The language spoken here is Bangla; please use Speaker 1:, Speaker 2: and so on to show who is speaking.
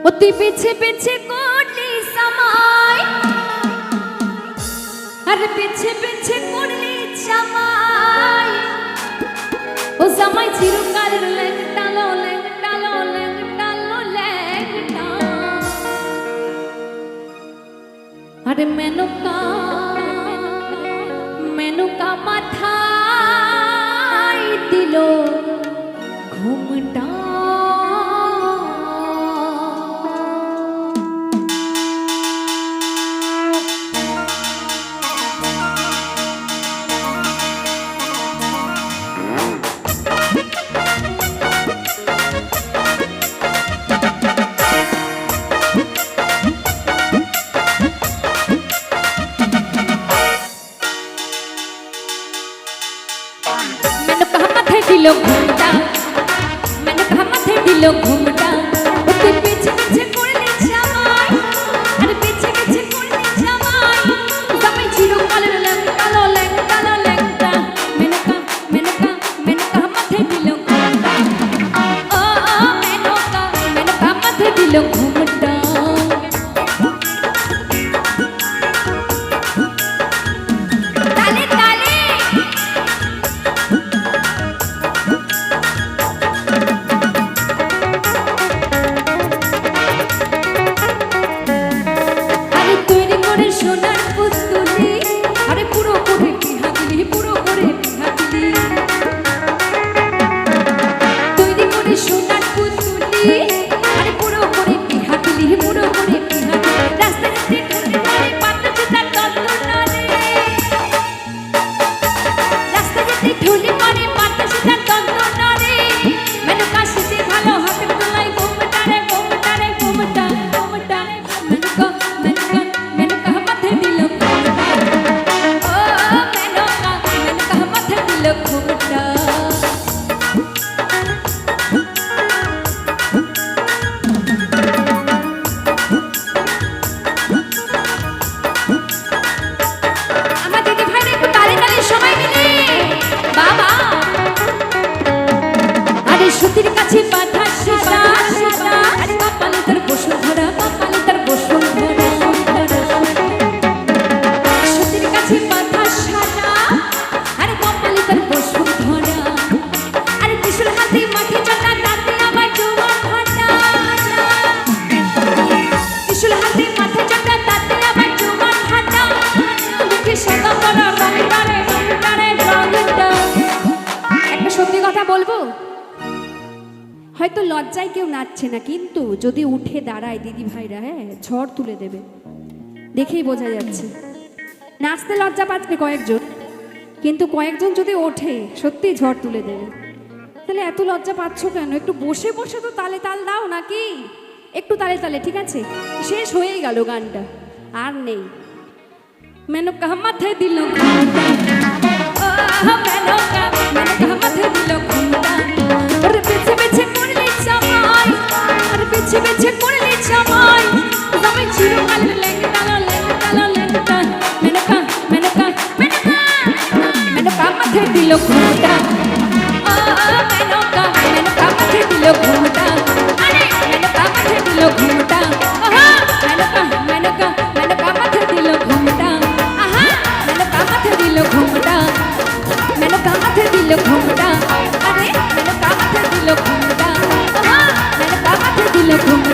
Speaker 1: অতি পিছে পিছে করলি সামাই, আর পিছে পিছে করলি জামাই। ও জামাই চিরকালের ল্যাংটালো ল্যাংটালো ল্যাংটালো ল্যাংটা। আরে মেনকা মেনকা মাথায় দিল ঘুমটা। ঘুমটা মানে ঘামাতে দিল ঘুমটা। ওতে পিছে পিছে করলি জামাই, আর পিছে পিছে করলি জামাই। জামাই চিরকালের ল্যাংটালো ল্যাংটালো ল্যাংটা। মেনকা মেনকা মেনকা মাথে দিল ঘুমটা। ও মেনকা মেনকা মাথে দিল ঘুমটা। তালে তালে সোনার পুতুলি, আরে পুরো করে বিহাগলি, পুরো করে বিহাগলি। তৈরি করে সোনার পুতুলি, আরে পুরো করে বিহাগলি, পুরো করে বিহাগলি। রাস্তাঘাটে ঢুকে পড়ে পাতা জুতার দ্বন্দ্ব নারে। রাস্তাঘাটে ঢুলে পড়ে পাতা জুতার দ্বন্দ্ব নারে। মেনকা সেজে ভালো হাতের তোলায় ঘুমটা রে ঘুমটা রে ঘুমটা ঘুমটা। মেনকা মেনকা মেনকা মাথে দিল ঘুমটা। ও মেনকা মেনকা মাথে দিল ঘুমটা। আমার দিদি ভাইরা একটু তালে তালে সবাই মিলে বাবা। আরে সুতির কাছে বাঁধা সাদা সাদা, আরে কপালে তার বসুন্ধরা, কপালে তার বসুন্ধরা। সুতির কাছে বাঁধা সাদা, আরে কপালে তার বসুন্ধরা। আরে ত্রিশূল হাতে মাঠে চটা, তাতে আবার জোয়ার ভাটা। ত্রিশূল হাতে মাঠে চটা, তাতে আবার জোয়ার ভাটা। মুখে সাদা পরা রংটা রে রংটা রে রংটা। একটা সত্যি কথা বলবো, হয়তো লজ্জায় কেউ নাচছে না, কিন্তু যদি উঠে দাঁড়ায় দিদি ভাইরা, হ্যাঁ ঝড় তুলে দেবে, দেখেই বোঝা যাচ্ছে। নাচতে লজ্জা পাচ্ছে কয়েকজন, কিন্তু কয়েকজন যদি ওঠে সত্যি ঝড় তুলে দেবে। তাহলে এত লজ্জা পাচ্ছ কেন? একটু বসে বসে তো তালে তাল দাও নাকি? একটু তালে তালে, ঠিক আছে? শেষ হয়েই গেল গানটা, আর নেই। মেনকা মাথে দিল ঘুমটা। ও মেনকা মেনকা মাথে দিল ঘুমটা। ওরে পিছে পিছে করলি জামাই, আর পিছে পিছে করলি জামাই। জামাই চিরকালের ল্যাংটালো ল্যাংটালো ল্যাংটা। মেনকা মেনকা মেনকা মেনকা মাথে দিল ঘুমটা। ও মেনকা মেনকা মাথে দিল ঘুমটা। আরে মেনকা মাথে দিল ঘুমটা। আহা মেনকা মেনকা মেনকা মাথে দিল ঘুমটা। আহা মেনকা মাথে দিল ঘুমটা। মেনকা মাথে দিল ঘুমটা। আরে মেনকা মাথে দিল ঘুমটা। আহা মেনকা মাথে দিল ঘুমটা।